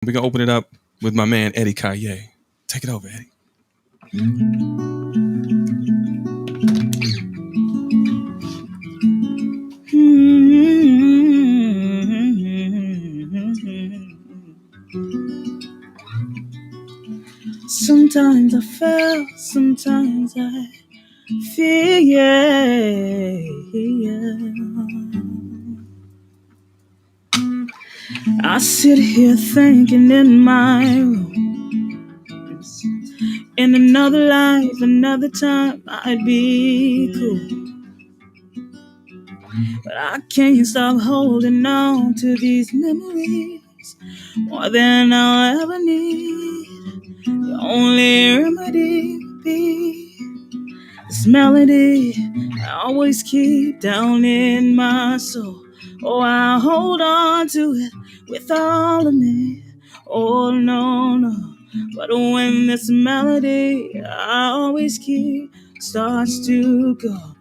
We're going to open it up with my man, Eddie Callier. Take it over, Eddie. Sometimes I feel, sometimes I feel, yeah. I sit here thinking in my room, in another life, another time I'd be cool. But I can't stop holding on to these memories more than I'll ever need. The only remedy would be this melody I always keep down in my soul. Oh, I hold on to it with all of me. Oh, no, no. But when this melody I always keep starts to go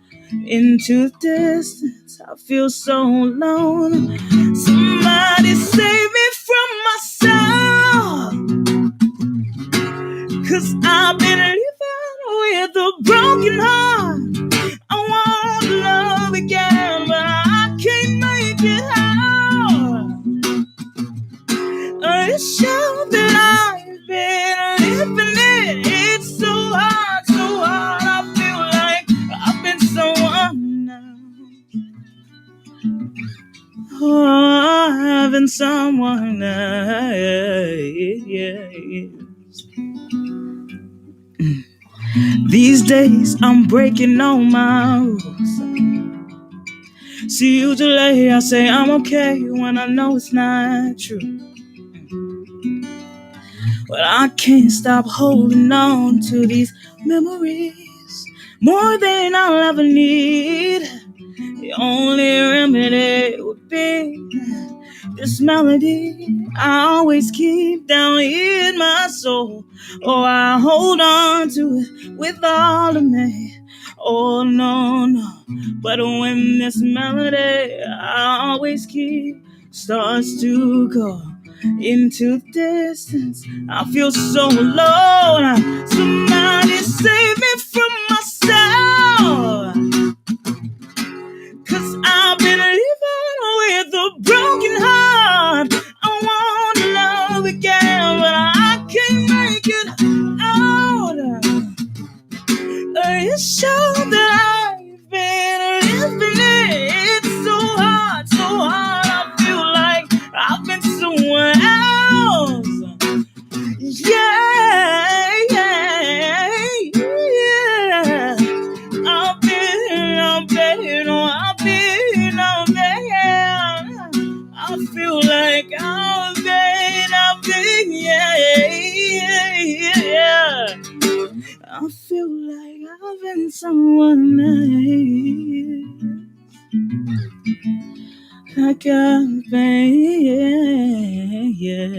into the distance, I feel so alone. Somebody save me from myself, 'cause I've been living with a broken heart. I want love again, but I can't make it out. It's sure that I've been living it. It's so hard, so hard. I feel like I've been someone now. Oh, I've been someone else. These days I'm breaking all my rules. See, usually I say I'm okay when I know it's not true. But I can't stop holding on to these memories more than I'll ever need. The only remedy would be this melody I always keep down in my soul. Oh, I hold on to it with all of me. Oh, no, no. But when this melody I always keep starts to go into the distance, I feel so alone. Somebody save me from myself, 'cause I've been living with a broken heart. I want love again, but I can't make it out. It's sure that I've been living it. It's so hard, so hard. I feel like I've been someone else. Yeah, yeah, yeah. I've been. I feel like I've been, yeah. I feel like I've been someone else. Like I've been, yeah.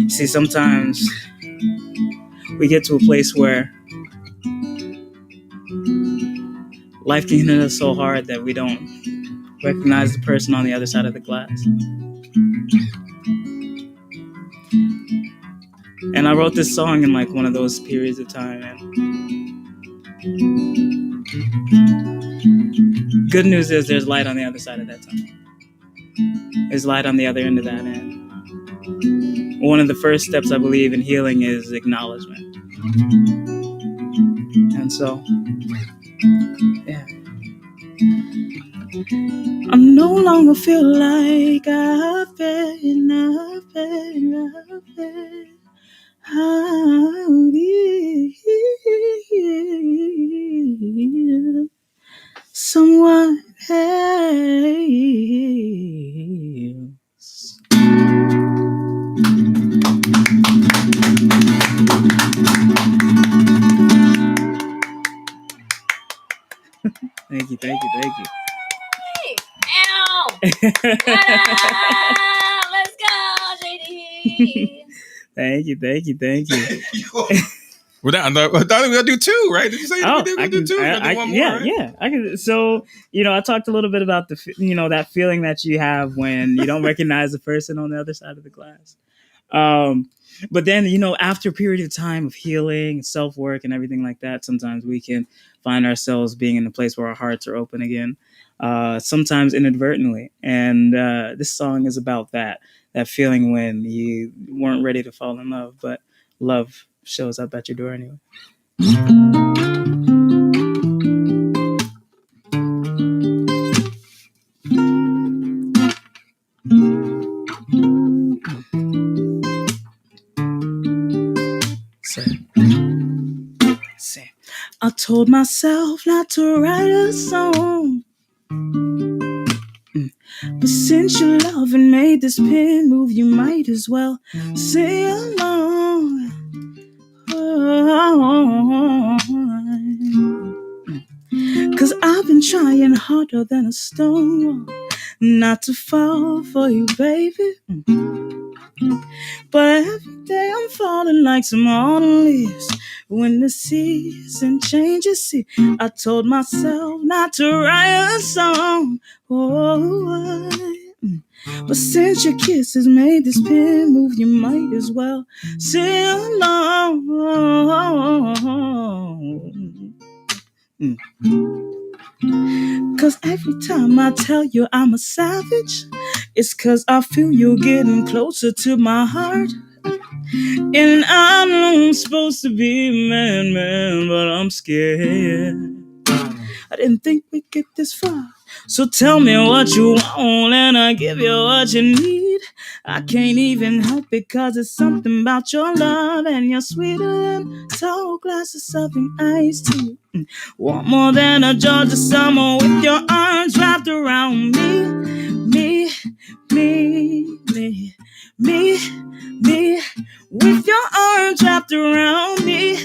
See, sometimes we get to a place where life can hit us so hard that we don't recognize the person on the other side of the glass. And I wrote this song in like one of those periods of time, and good news is there's light on the other side of that tunnel. There's light on the other end of that, and one of the first steps I believe in healing is acknowledgement. And so, yeah, I no longer feel like I've been someone else. Thank you. Ow! Let's go, JD. Thank you. Well, I thought we were going to do two, right? Did you say Oh, we do two? We're gonna do one more, right? Yeah. I can. So, I talked a little bit about that feeling that you have when you don't recognize the person on the other side of the glass. But then, after a period of time of healing, self-work and everything like that, sometimes we can find ourselves being in a place where our hearts are open again, sometimes inadvertently. And this song is about that feeling when you weren't ready to fall in love, but love shows up at your door anyway. Say, I told myself not to write a song, but since you love and made this pen move, you might as well sing along. Cause I've been trying harder than a stone wall not to fall for you, baby. But every day I'm falling like some autumn leaves when the season changes. See, I told myself not to write a song. But since your kisses made this pen move, you might as well sing along. Cause every time I tell you I'm a savage, it's cause I feel you're getting closer to my heart. And I'm supposed to be man, but I'm scared. I didn't think we'd get this far. So tell me what you want and I give you what you need. I can't even help it cause it's something about your love, and you're sweeter than tall glasses of Southern iced tea. Want more than a Georgia summer with your arms wrapped around me, with your arms wrapped around me,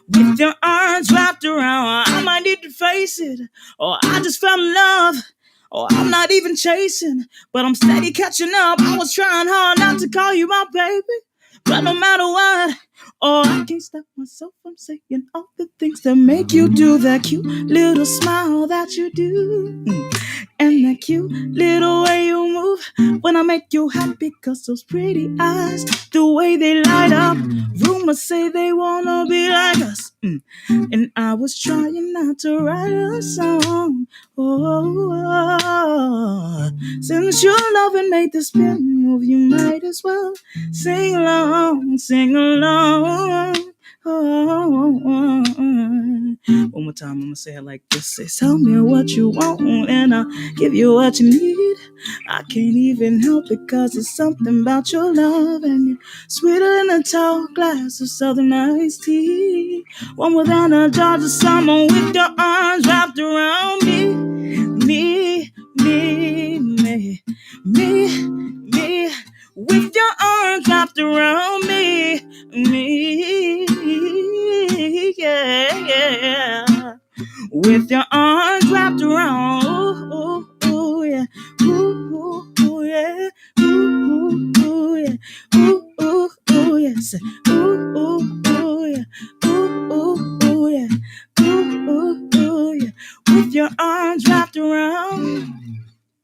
with your arms wrapped around. I might need to face it, or I just fell in love, or I'm not even chasing, but I'm steady catching up. I was trying hard not to call you my baby, but no matter what, I can't stop myself from saying all the things that make you do that cute little smile that you do. And that cute little way you move when I make you happy, cause those pretty eyes, the way they light up, rumors say they wanna be like us. And I was trying not to write a song. Since your loving made this pen move, you might as well sing along. One more time, I'm gonna say it like this. Say, tell me what you want and I'll give you what you need. I can't even help it cause it's something about your love, and you're sweeter than a tall glass of Southern iced tea. One more than a Georgia summer with your arms wrapped around me, with your arms wrapped around me, yeah. With your arms wrapped around, ooh, yeah, ooh, yeah, ooh, yeah, ooh, yes, ooh, yeah, ooh, yeah, ooh, yeah, with your arms wrapped around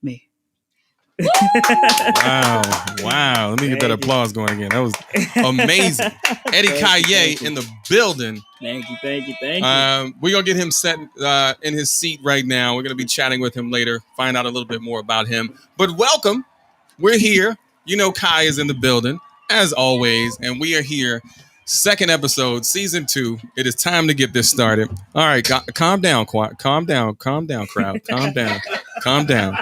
me. Wow. Let me get that applause going again. That was amazing. Eddie Callier in the building. Thank you. We're going to get him set in his seat right now. We're going to be chatting with him later, find out a little bit more about him. But welcome. We're here. Kai is in the building, as always, and we are here. Second episode, season 2. It is time to get this started. All right, calm down, crowd. Calm down.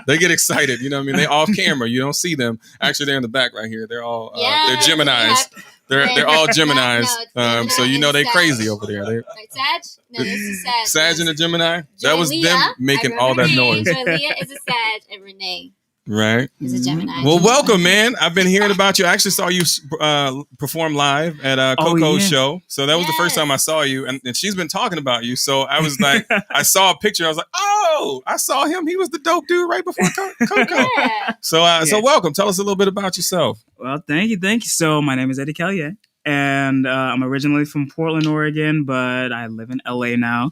They get excited. You know what I mean? They're off camera. You don't see them. Actually, they're in the back right here. They're all they're Geminis. They're all Geminis. So they're crazy over there. Sag? No, this is Sag. Sag and the Gemini. That was them making all that noise. Leah is a Sag and Renee right is a Gemini. Well, welcome, man. I've been hearing about you. I actually saw you perform live at Coco's show. So that was the first time I saw you, and she's been talking about you. So I was like, I saw a picture. I was like, oh, yo, I saw him. He was the dope dude right before Coco. Yeah. So welcome. Tell us a little bit about yourself. Well, thank you. So my name is Callier, and I'm originally from Portland, Oregon, but I live in LA now.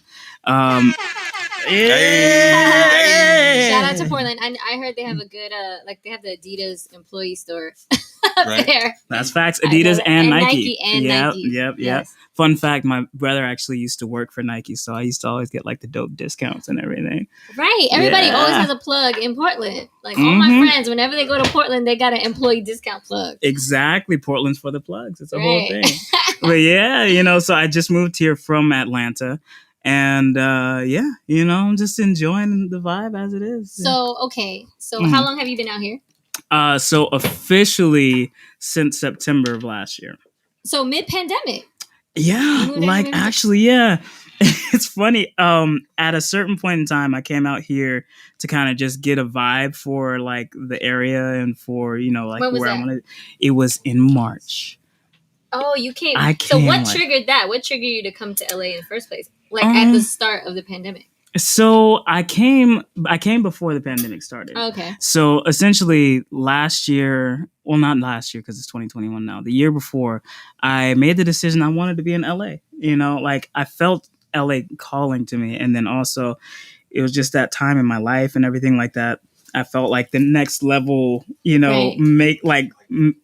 Hey. Shout out to Portland. I heard they have a good they have the Adidas employee store up Right. there. That's facts. Adidas and Nike. Nike. Yep. Yes. Fun fact, my brother actually used to work for Nike, so I used to always get like the dope discounts and everything. Right. Everybody Yeah. always has a plug in Portland. Like all my friends, whenever they go to Portland, they got an employee discount plug. Exactly. Portland's for the plugs. It's a whole Right. thing. But yeah, so I just moved here from Atlanta. And I'm just enjoying the vibe as it is. So, okay. So how long have you been out here? So officially since September of last year. So mid-pandemic. Yeah, like actually, yeah. It's funny. At a certain point in time, I came out here to kind of just get a vibe for like the area and for, like where I wanted. It was in March. Oh, you came. So what triggered that? What triggered you to come to LA in the first place? Like at the start of the pandemic? So I came before the pandemic started. Okay. So essentially last year, well, not last year because it's 2021 now, the year before, I made the decision I wanted to be in LA. Like I felt LA calling to me. And then also it was just that time in my life and everything like that. I felt like the next level, Right.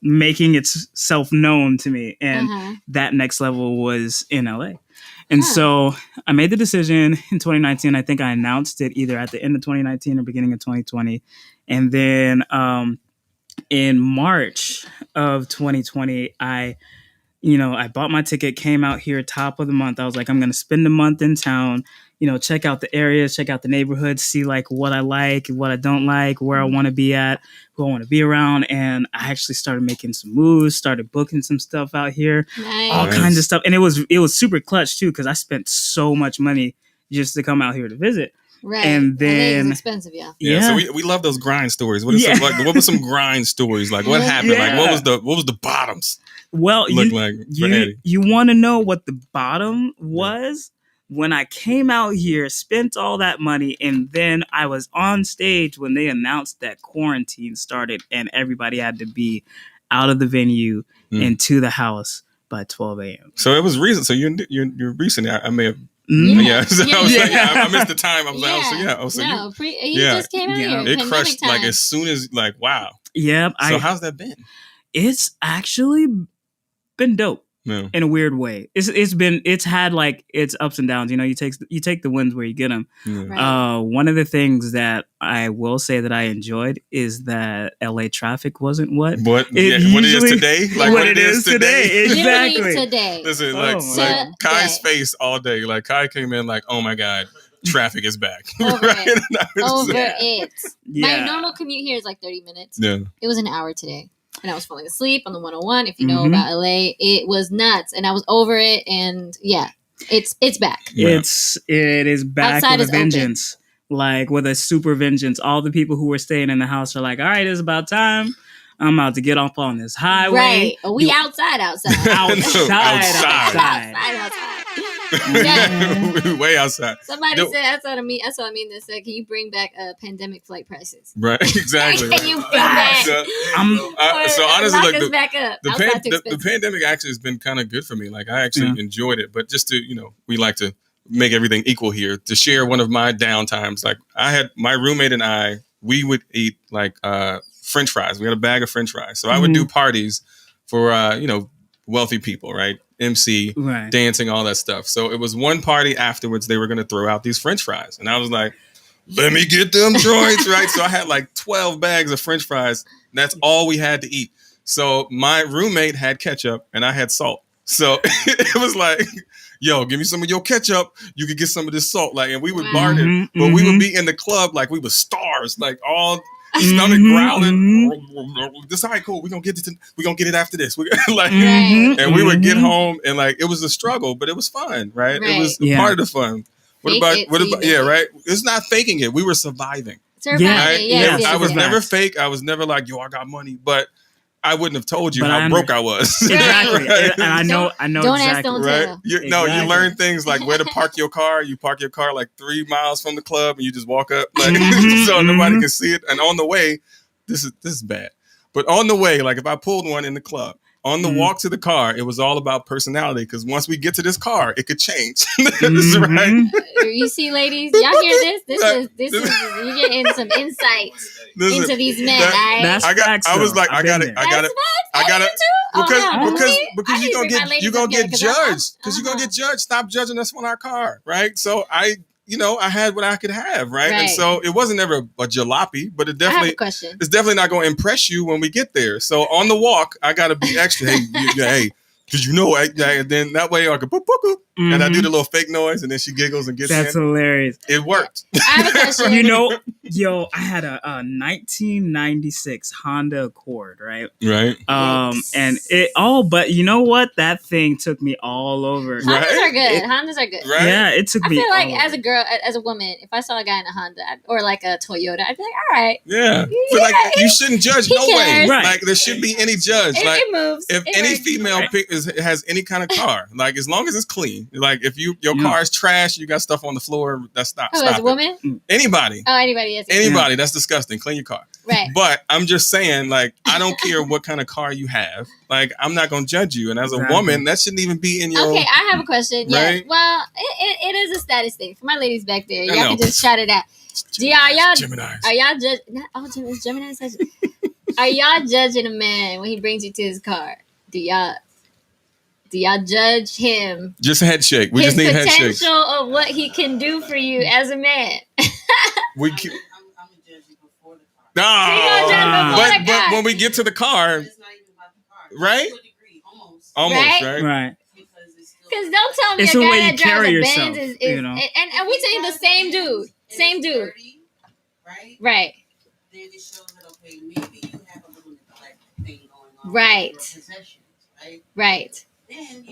making itself known to me. And that next level was in LA. And so I made the decision in 2019. I think I announced it either at the end of 2019 or beginning of 2020. And then in March of 2020, I bought my ticket, came out here top of the month. I was like, I'm going to spend a month in town, check out the areas, check out the neighborhoods, see like what I like, what I don't like, where I want to be at, who I want to be around. And I actually started making some moves, started booking some stuff out here, all kinds of stuff. And it was super clutch too, because I spent so much money just to come out here to visit. Right. And then it's expensive, yeah. So we love those grind stories. What were some grind stories? Like what happened? Yeah. Like what was the bottoms? Well, you want to know what the bottom was? When I came out here, spent all that money, and then I was on stage when they announced that quarantine started and everybody had to be out of the venue and to the house by 12 a.m. So it was recent. So you're recent. I may have. Yeah. So I was like, I missed the time. I was like, he just came out here. It crushed time. Like as soon as like, wow. Yeah. So how's that been? It's actually been dope. Yeah. In a weird way. It's had like its ups and downs. You take the wins where you get them. Yeah. Right. One of the things that I will say that I enjoyed is that LA traffic wasn't what it is today. Like what it is today. Exactly. Literally today. Listen, like Kai's face all day. Like Kai came in like, oh my God, traffic is back. Over Right? it. Yeah. My normal commute here is like 30 minutes. Yeah. It was an hour today. And I was falling asleep on the 101. If you know about LA, it was nuts. And I was over it. And yeah, it's back. Yeah. It is back Outside with a is vengeance. Like with a super vengeance. All the people who were staying in the house are like, all right, it's about time. I'm about to get off on this highway. Right. We outside. Outside. Yeah. Way outside. Somebody said, I saw a meme that said, can you bring back pandemic flight prices? Right, exactly. Can you bring back? So honestly, lock like us back up. the pandemic actually has been kind of good for me. Like I actually enjoyed it, but just to, we like to make everything equal here. To share one of my downtimes, like I had my roommate and I, we would eat like French fries. We had a bag of French fries. So I would do parties for, wealthy people, right? MC, dancing, all that stuff. So it was one party afterwards, they were going to throw out these French fries. And I was like, let me get them joints, right? So I had like 12 bags of French fries. That's all we had to eat. So my roommate had ketchup and I had salt. So it was like, yo, give me some of your ketchup. You could get some of this salt. Like, and we would barter, but we would be in the club like we were stars, like all stomach growling. This all right, cool. We're gonna get it after this. And we would get home and like it was a struggle, but it was fun, right? It was part of the fun. What about right? It's not faking it. We were surviving. Surviving. Right? Yes. I was never fake. I was never like, yo, I got money. But I wouldn't have told you But how broke I was. Exactly. Right? And I know Don't ask, exactly. don't Right? tell. No, you Exactly. learn things like where to park your car. You park your car like 3 miles from the club, and you just walk up, like so nobody can see it. And on the way, this is bad. But on the way, like if I pulled one in the club, on the walk to the car, it was all about personality. Because once we get to this car, it could change. Right? You see, ladies, y'all hear this? This is you getting some insights into these men. That's I was like, I gotta because you're gonna get judged. Because you're gonna get judged. Stop judging us on our car, right? So I had what I could have, right? And so it wasn't ever a jalopy, but it's definitely not going to impress you when we get there. So on the walk, I got to be extra. Hey, because and then that way I can boop, boop, boop, and I do the little fake noise, and then she giggles and gets That's in. hilarious. It worked. I have a question. I had a 1996 Honda Accord, right? Right. And but you know what? That thing took me all over. Hondas are good. Hondas are good. Right? Yeah, it took me. I feel like as a girl, as a woman, if I saw a guy in a Honda or like a Toyota, I'd be like, all right. Yeah. But like you shouldn't judge no way. Right. Like there shouldn't be any judge. It moves. If any female has any kind of car, like as long as it's clean, like if your car is trash, you got stuff on the floor, that's stop. As a woman? Anybody. Oh, anybody. Yes. Anybody. That's disgusting. Clean your car. Right. But I'm just saying, like, I don't care what kind of car you have. Like, I'm not going to judge you. And as a woman, that shouldn't even be in your... Okay, I have a question. Right? Yeah. Well, it is a status thing. For my ladies back there, y'all can just shout it out. Geminis. Are y'all Geminis? Are y'all judging a man when he brings you to his car? Do y'all judge him? Just a head shake. We just need head shakes. Potential of what he can do for you as a man. I'm gonna judge you before the car. But when we get to the car, it's not even about the car. Right? To a degree, almost, right? Because don't tell me it's a the guy way that you drives carry a yourself, Benz and we saying the same dude. Same dude. Right. Then it shows that okay, maybe you have a little neglect thing going on. Right. With your possessions, right? Right. Then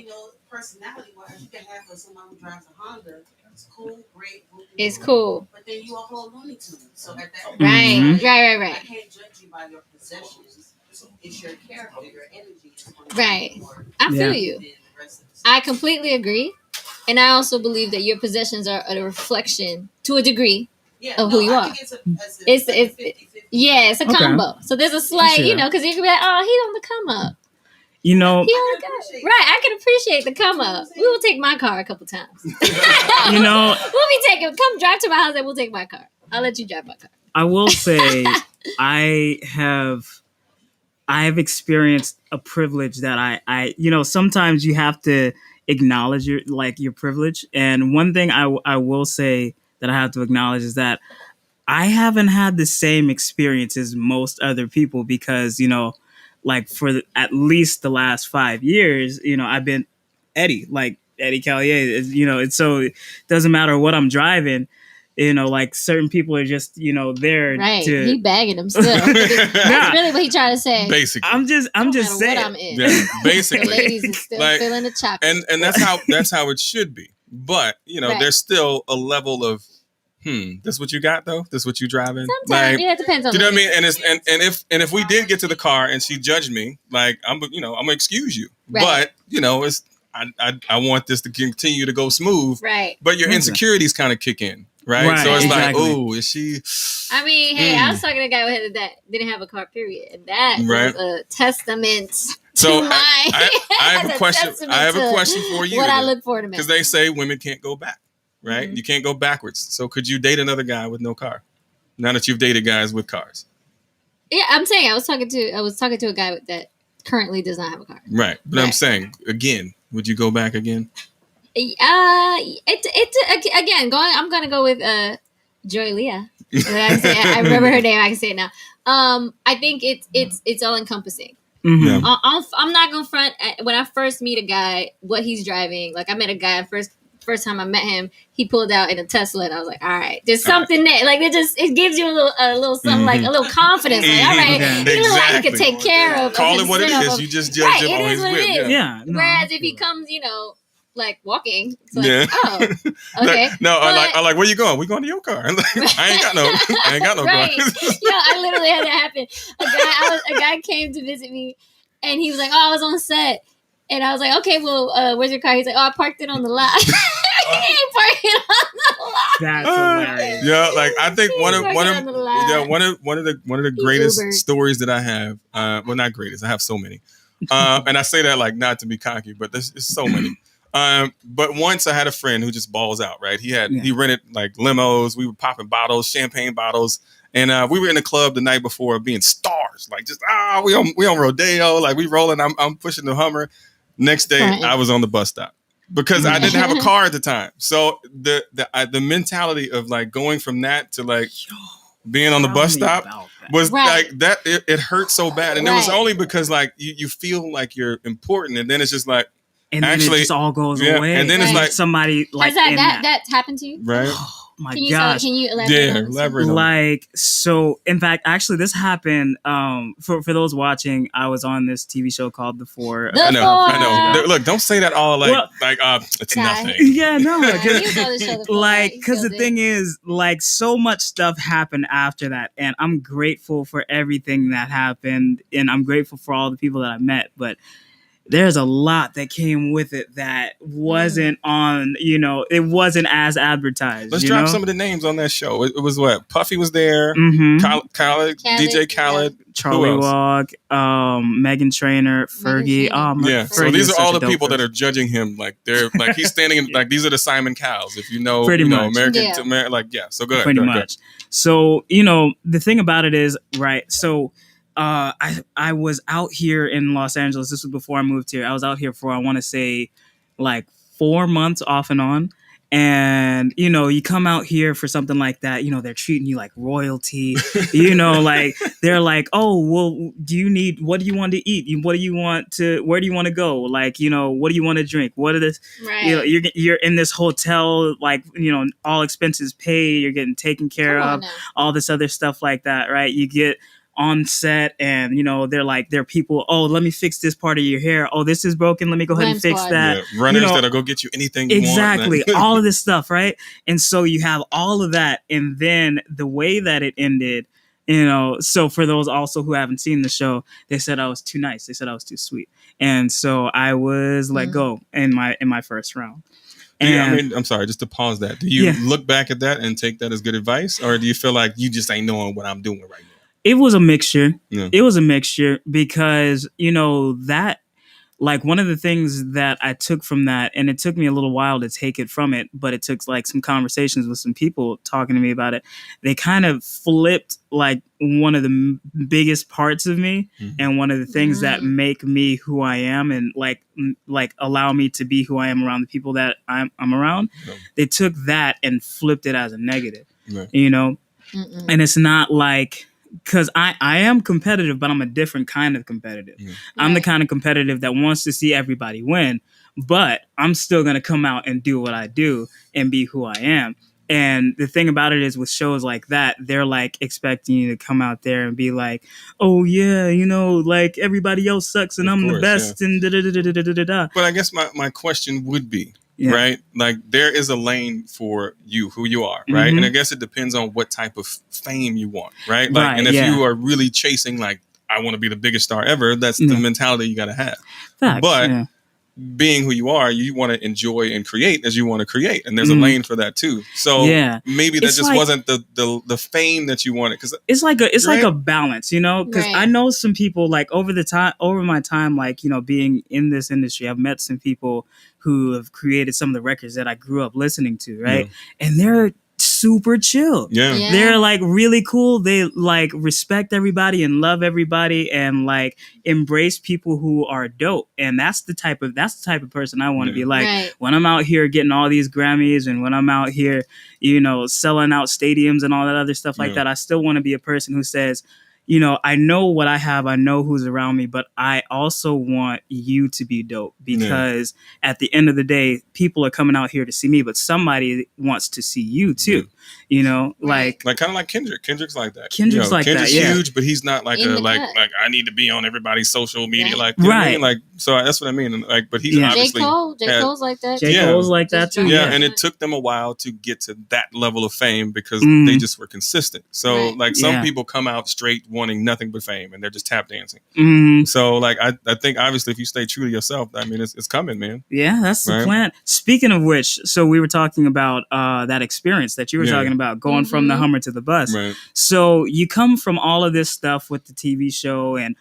personality wise, you can have someone who drives a Honda. It's cool, great. It's cool. But then you a whole Looney Tune. So at that point, right. I can't judge you by your possessions. It's your character, your energy. Right. I feel you. I completely agree. And I also believe that your possessions are a reflection, to a degree, of who you are. It's a combo. So there's a slight, because you can be like, oh, he's on the come up. He on the come up. Right. I can appreciate the come up. We will take my car a couple times. We'll be taking, come drive to my house and we'll take my car. I'll let you drive my car. I will say I have experienced a privilege that I sometimes you have to acknowledge your privilege. And one thing I will say that I have to acknowledge is that I haven't had the same experience as most other people because, for at least the last 5 years, I've been Eddie Callier, and so it doesn't matter what I'm driving. Certain people are just, there. Right. To... He bagging them still. That's really what he trying to say. Basically. I'm just saying. What I'm in. Yeah, basically. The ladies is still feeling the chocolate. And that's how it should be. But, there's still a level of, this what you got though? This what you driving? Sometimes, it depends on. You know what I mean? And if we did get to the car and she judged me, I'm gonna excuse you. Right. But, it's I want this to continue to go smooth. Right. But your insecurities kind of kick in. Right. So it's exactly. like, oh, is she? I mean, hey, I was talking to a guy that didn't have a car, period. And that was a testament so to my... I have a question. I have a question for you. What I look for in a man. Because they say women can't go back, right? Mm-hmm. You can't go backwards. So could you date another guy with no car? Now that you've dated guys with cars. Yeah, I'm saying I was talking to a guy that currently does not have a car. Right. But I'm saying, again, would you go back again? I'm gonna go with Joy Leah. I remember her name. I can say it now. I think it's all encompassing. Mm-hmm. I'm not gonna front. When I first meet a guy, what he's driving. Like I met a guy first time I met him. He pulled out in a Tesla, and I was like, all right, there's something there. Like it gives you a little something, like a little confidence. Like all right, he looks like he could take care of. Call it what it is. You just judge him on his whip. Yeah. Whereas if he comes, like walking. It's like, Yeah. oh, okay. I like, where you going? We going to your car. I ain't got no right. car. Yo, I literally had that happen. A guy came to visit me, and he was like, "Oh, I was on set," and I was like, "Okay, well, where's your car?" He's like, "Oh, I parked it on the lot." He ain't parking on the lot. That's hilarious. Yeah, like I think one of the greatest Ubered. stories that I have. Well, not greatest. I have so many, and I say that like not to be cocky, but there's so many. But once I had a friend who just balls out. Right, he rented like limos. We were popping bottles, champagne bottles, and we were in the club the night before, being stars. Like just we on Rodeo. Like we rolling. I'm pushing the Hummer. Next day, Right. I was on the bus stop. Because I didn't have a car at the time, so the mentality of like going from that to like being on the bus stop was Right. like that. It hurt so bad, and it was Right. only because like you feel like you're important, and then it's just like And then actually it just all goes yeah, away. and then it's Right. like somebody like Has in that happened to you? right, Oh my Can you gosh. can you elaborate? yeah, on this? elaborate. On Like, so in fact, actually this happened for those watching. I was on this TV show called The Four. The I know. Four. Look, don't say that all like Well- it's Guy. nothing. Yeah, no, You because saw the show The Four, like right? You because the killed thing it. is, like, so much stuff happened after that, and I'm grateful for everything that happened, and I'm grateful for all the people that I met, but there's a lot that came with it that wasn't on, it wasn't as advertised. Let's drop some of the names on that show. It was what Puffy was there, Mm-hmm. Khaled, DJ Khaled, Charlie Who else? Walk, Megan Trainor, Fergie. Trainor. Yeah, so Fergie these was are all such a the dope people that person. are judging him. Like they're like he's standing in like these are the Simon Cowells. If you know, Pretty much. American Yeah. to American. Like yeah, so good. Pretty much. So, the thing about it is, right, so I was out here in Los Angeles. This was before I moved here. I was out here for, I want to say, like 4 months off and on. And, you come out here for something like that, they're treating you like royalty, like they're like, oh, well, what do you want to eat? Where do you want to go? Like, what do you want to drink? What are this? Right. You're in this hotel, like, all expenses paid, you're getting taken care Come on of, now. all this other stuff like that, right? You get on set and, they're people, oh, let me fix this part of your hair. Oh, this is broken. Let me go ahead and fix Squad. that. Yeah, runners that'll go get you anything you Exactly. want. All of this stuff, right? And so you have all of that. And then the way that it ended, so for those also who haven't seen the show, they said I was too nice. They said I was too sweet. And so I was let go in my first round. I'm sorry, just to pause that. Do you look back at that and take that as good advice? Or do you feel like you just ain't knowing what I'm doing right now? It was a mixture. Yeah. It was a mixture because, that, like, one of the things that I took from that, and it took me a little while to take it from it, but it took like some conversations with some people talking to me about it. They kind of flipped like one of the biggest parts of me and one of the things that make me who I am and like allow me to be who I am around the people that I'm around. Yeah. They took that and flipped it as a negative, Right. And it's not like, because I am competitive, but I'm a different kind of competitive. Yeah. I'm the kind of competitive that wants to see everybody win, but I'm still going to come out and do what I do and be who I am. And the thing about it is with shows like that, they're like expecting you to come out there and be like, oh yeah, like everybody else sucks and Of I'm course, the best and da-da-da-da-da-da-da. But I guess my question would be, Yeah. right? Like there is a lane for you, who you are, right? Mhm. And I guess it depends on what type of fame you want, right? Like, Right, and if yeah. you are really chasing, like, I want to be the biggest star ever, that's the mentality you got to have. Facts, But yeah. being who you are, you want to enjoy and create as you want to create, and there's a lane for that too. So maybe that It's just like- wasn't the fame that you wanted, because It's like like Right. a balance, because Right. I know some people like over my time, like, being in this industry, I've met some people who have created some of the records that I grew up listening to, right? And they're super chill. yeah. They're like really cool. They like respect everybody and love everybody and like embrace people who are dope. And that's the type of person I want to be like. Right. When I'm out here getting all these Grammys and when I'm out here, selling out stadiums and all that other stuff like that, I still want to be a person who says, I know what I have, I know who's around me, but I also want you to be dope because at the end of the day, people are coming out here to see me, but somebody wants to see you too. Like kind of like Kendrick. Kendrick's like that. Kendrick's like Kendrick's that. Yeah. huge, but he's not like like I need to be on everybody's social media. Like right. Like so that's what I mean. Like, but he's obviously J. Cole's like that. J. Cole's like that too. Yeah, and it took them a while to get to that level of fame because they just were consistent. So like some people come out straight wanting nothing but fame and they're just tap dancing. So like I think obviously if you stay true to yourself, I mean it's coming, man. Yeah, that's the plan. Speaking of which, so we were talking about that experience that you were talking about, going from the Hummer to the bus. Right. So you come from all of this stuff with the TV show and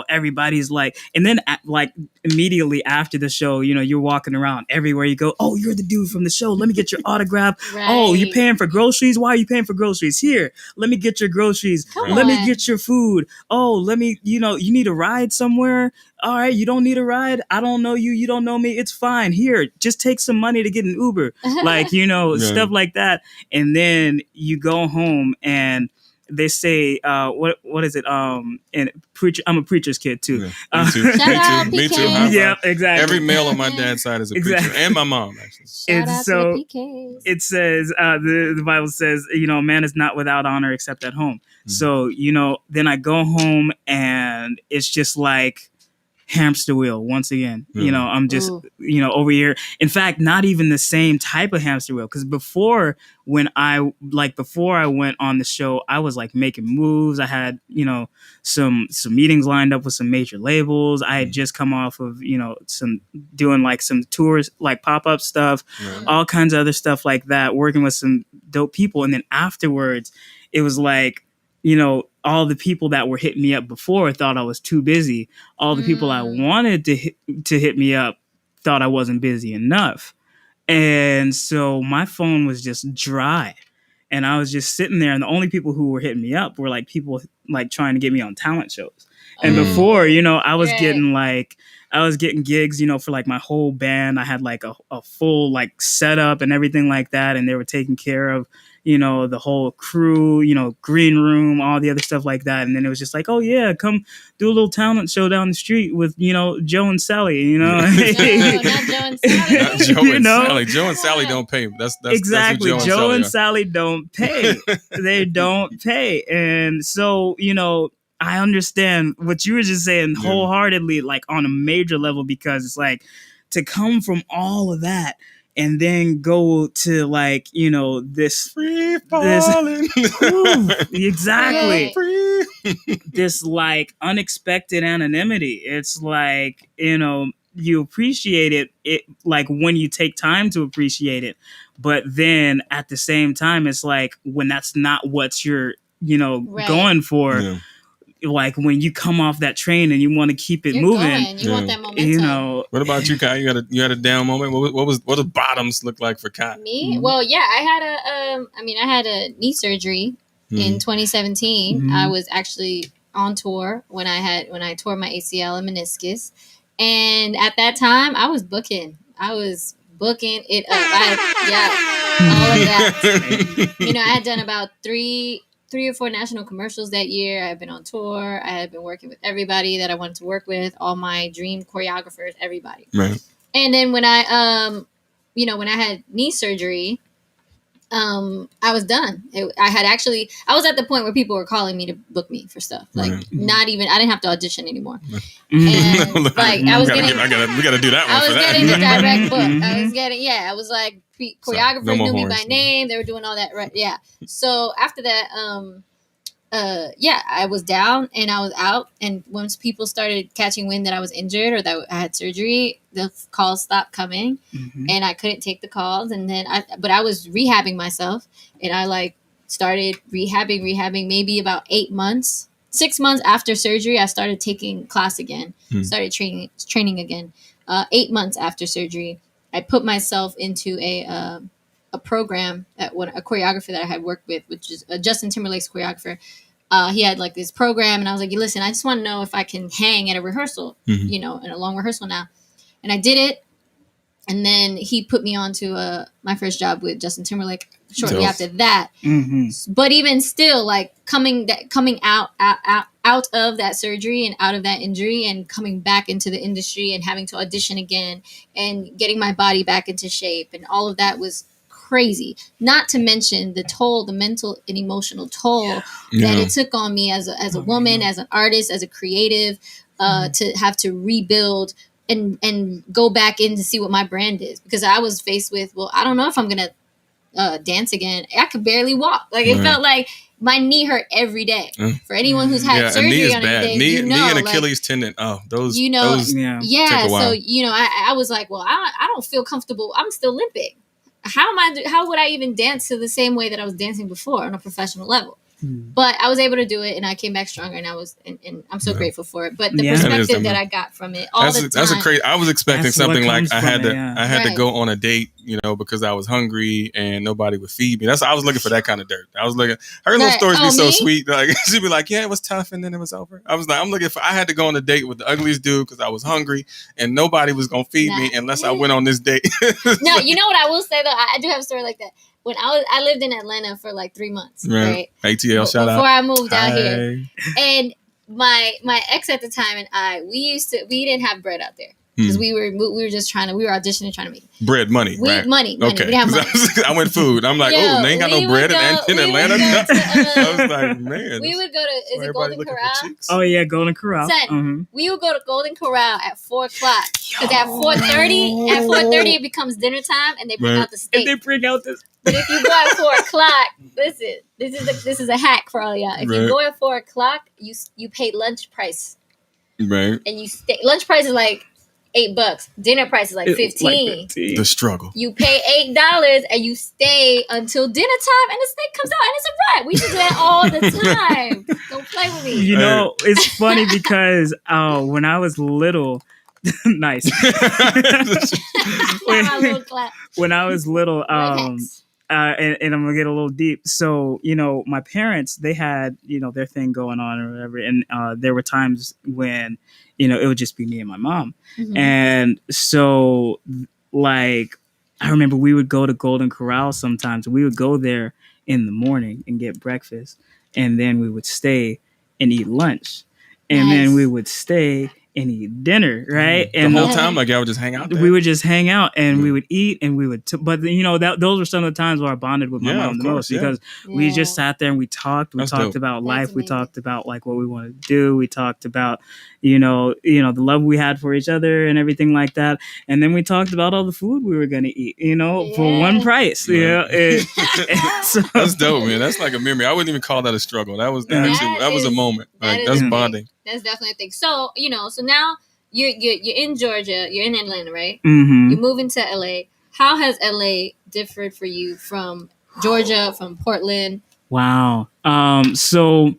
everybody's like, and then like immediately after the show, you're walking around everywhere you go. Oh, you're the dude from the show. Let me get your autograph. Right. Oh, you're paying for groceries. Why are you paying for groceries? Here, let me get your groceries. Let me get your food. Oh, let me, you need a ride somewhere. All right, you don't need a ride. I don't know you. You don't know me. It's fine. Here, just take some money to get an Uber. Like, stuff like that. And then you go home and they say, what is it? And preacher, I'm a preacher's kid too. Yeah. Me too. Me too. Yeah, exactly. Every male on my dad's side is a preacher, and my mom actually. Shout out to the PKs. It says, the Bible says, man is not without honor except at home. So then I go home and it's just like hamster wheel once again. I'm just over here. In fact, not even the same type of hamster wheel, because before I went on the show, I was like making moves. I had some meetings lined up with some major labels. I had just come off of some tours, like pop-up stuff, all kinds of other stuff like that, working with some dope people. And then afterwards it was like, all the people that were hitting me up before thought I was too busy. All the people I wanted to hit me up thought I wasn't busy enough. And so my phone was just dry. And I was just sitting there, and the only people who were hitting me up were like people like trying to get me on talent shows. And before, I was getting gigs, for like my whole band. I had like a full like setup and everything like that. And they were taking care of, the whole crew, green room, all the other stuff like that. And then it was just like, oh yeah, come do a little talent show down the street with, Joe and Sally, No, not Joe and Sally. Not Joe and Sally. Joe and Sally don't pay. That's exactly. That's Joe and Sally don't pay. They don't pay. And so, I understand what you were just saying wholeheartedly, like on a major level, because it's like to come from all of that and then go to like, this free falling. Exactly. This like unexpected anonymity. It's like, you appreciate it like when you take time to appreciate it. But then at the same time, it's like when that's not what you're, going for. Yeah. Like when you come off that train and you want to keep it moving, you want that momentum. What about you, Kai? You had a down moment. What does bottoms look like for Kai? Me? Well, yeah, I had a knee surgery in 2017. I was actually on tour when I tore my ACL and meniscus, and at that time I was booking it up. All of that. I had done about three or four national commercials that year. I've been on tour. I had been working with everybody that I wanted to work with, all my dream choreographers, everybody. Right. And then when I, when I had knee surgery, I was done. I was at the point where people were calling me to book me for stuff. Like not even, I didn't have to audition anymore. And like I was getting, we gotta do that one. I was getting the direct book. I was like, choreographers knew me by name. They were doing all that. Right. Yeah. So after that, I was down and I was out. And once people started catching wind that I was injured or that I had surgery, the calls stopped coming and I couldn't take the calls. And then I was rehabbing myself, and I like started rehabbing maybe about 6 months after surgery. I started taking class again, started training again. 8 months after surgery, I put myself into a program at a choreographer that I had worked with, which is Justin Timberlake's choreographer. He had like this program, and I was like, listen, I just want to know if I can hang at a rehearsal, in a long rehearsal now. And I did it. And then he put me on to my first job with Justin Timberlake shortly Dope. after that. Mm-hmm. But even still, like coming out of that surgery and out of that injury and coming back into the industry and having to audition again and getting my body back into shape and all of that was crazy. Not to mention the mental and emotional toll that it took on me as a woman, as an artist, as a creative, to have to rebuild and go back in to see what my brand is, because I was faced with, well, I don't know if I'm gonna dance again. I could barely walk. Like it felt like my knee hurt every day. For anyone who's had surgery knee is on bad. anything, Knee and Achilles tendon. Oh, those. Take a while. So I was like, well, I don't feel comfortable. I'm still limping. How would I even dance to the same way that I was dancing before on a professional level? But I was able to do it, and I came back stronger, and I'm so grateful for it. But the perspective that I got from it, that's a crazy. I was expecting something like I had to go on a date, because I was hungry and nobody would feed me. I was looking for that kind of dirt. I was looking. Her little stories be so sweet. Like she'd be like, "Yeah, it was tough, and then it was over." I was like, "I'm looking for." I had to go on a date with the ugliest dude because I was hungry, and nobody was gonna feed me unless I went on this date. No, you know what I will say though, I do have a story like that. When I lived in Atlanta for like 3 months, right? ATL, shout out. Before I moved out here, and my ex at the time and we didn't have bread out there because we were auditioning, trying to make bread money. Money. Okay. We didn't have money. I went food. I'm like, they ain't got no bread in Atlanta. I was like, man. We would go to is it Golden Corral? Oh yeah, Golden Corral. Son, we would go to Golden Corral at 4:00 because at 4:30 it becomes dinner time and they bring out the steak. And they bring out this. But if you go at 4:00, listen, this is a hack for all y'all. If you go at 4:00, you pay lunch price, right? And you stay. Lunch price is like $8. Dinner price is like 15. The struggle. You pay $8 and you stay until dinner time, and the steak comes out, and it's a wrap. We should do that all the time. Don't play with me. It's funny because when I was little. Nice. When I was little, and I'm gonna get a little deep. So, my parents, they had, their thing going on or whatever. And there were times when, it would just be me and my mom. Mm-hmm. And so, like, I remember we would go to Golden Corral sometimes. We would go there in the morning and get breakfast. And then we would stay and eat lunch. And then we would stay and eat dinner, right? And the whole time, like, y'all would just hang out there? We would just hang out and we would eat and we would... but, those were some of the times where I bonded with my mom the most because we just sat there and we talked. We talked about life. We talked about, like, what we wanted to do. We talked about, the love we had for each other and everything like that. And then we talked about all the food we were going to eat, for one price. So, that's dope, man. That's like a memory. I wouldn't even call that a struggle. That was a moment. That's bonding. That's definitely a thing. So, so now you're in Georgia, you're in Atlanta, right? Mm-hmm. You're moving to LA. How has LA differed for you from Georgia, from Portland? Wow. So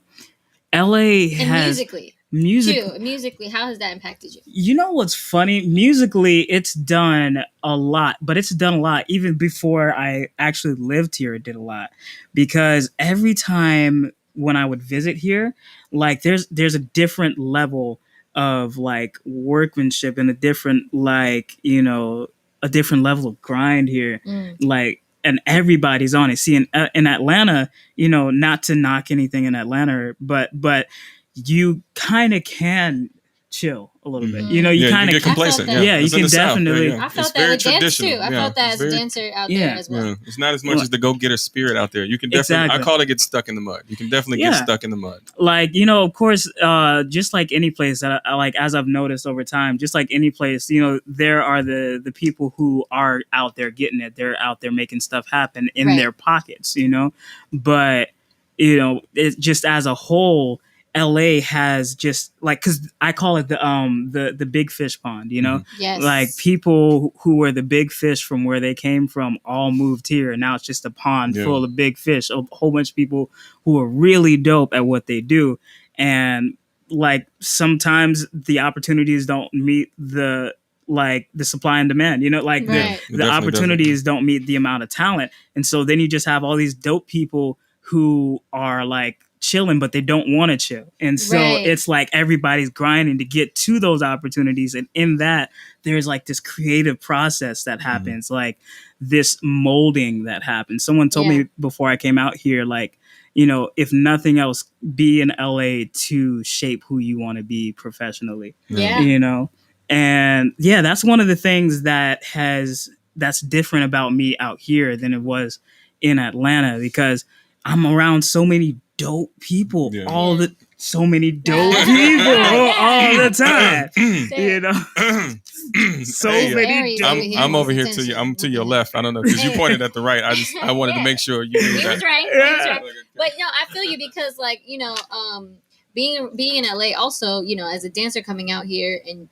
LA has musically, how has that impacted you? You know what's funny? Musically, it's done a lot, but it's done a lot even before I actually lived here. It did a lot because every time when I would visit here, like there's a different level of like workmanship and a different a different level of grind here. Like, and everybody's on it. See, in Atlanta, not to knock anything in Atlanta, but you kind of can chill a little bit. You kind of get complacent. You can definitely. I felt that with dance too. I felt that as a dancer out there as well. It's not as much as the go-getter spirit out there. You can definitely. I call it get stuck in the mud. You can definitely get stuck in the mud. Like, of course, just like any place that I like, as I've noticed over time, just like any place, there are the people who are out there getting it. They're out there making stuff happen in their pockets. But it's just as a whole. LA has just like, because I call it the big fish pond, Yes. Like people who were the big fish from where they came from all moved here, and now it's just a pond full of big fish, a whole bunch of people who are really dope at what they do, and like sometimes the opportunities don't meet the supply and demand, the opportunities don't meet the amount of talent, and so then you just have all these dope people who are like chilling, but they don't want to chill. And so it's like everybody's grinding to get to those opportunities. And in that, there's like this creative process that happens, like this molding that happens. Someone told me before I came out here, like, if nothing else, be in LA to shape who you want to be professionally. And that's one of the things that's different about me out here than it was in Atlanta, because I'm around so many dope people so many dope people all the time. So many dope. I'm over here to you. I'm to your left. I don't know, because you pointed at the right. I wanted to make sure you knew that. Was right. Right. But no, I feel you, because like, being in LA also, as a dancer coming out here, and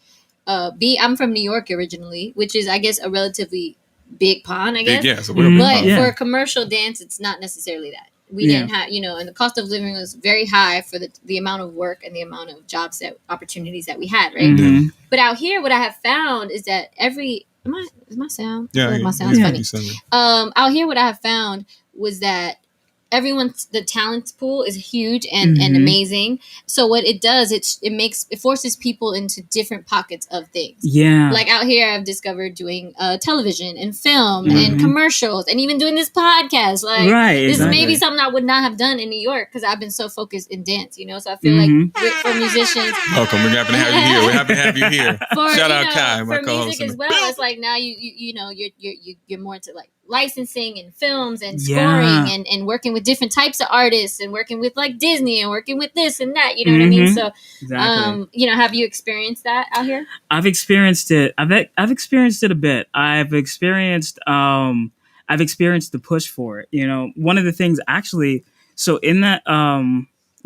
I'm from New York originally, which is, I guess, a relatively big pond, I guess. So but for commercial dance, it's not necessarily that. We didn't have, and the cost of living was very high for the amount of work and the amount of opportunities that we had, right? But out here, what I have found is that is my sound? My sound's funny. Out here, what I have found was that the talent pool is huge and amazing. So what it does, it forces people into different pockets of things. Yeah. Like out here, I've discovered doing television and film and commercials, and even doing this podcast. Like this is maybe something I would not have done in New York, because I've been so focused in dance, So I feel like for musicians, welcome. We're happy to have you here. We're happy to have you here. Shout out Kai, my co-host. For music as well, it's like now you're more into like licensing and films and scoring and working with different types of artists, and working with like Disney, and working with this and that, what I mean? So have you experienced that out here? I've experienced it. I've experienced it a bit. I've experienced the push for it. One of the things actually, so in that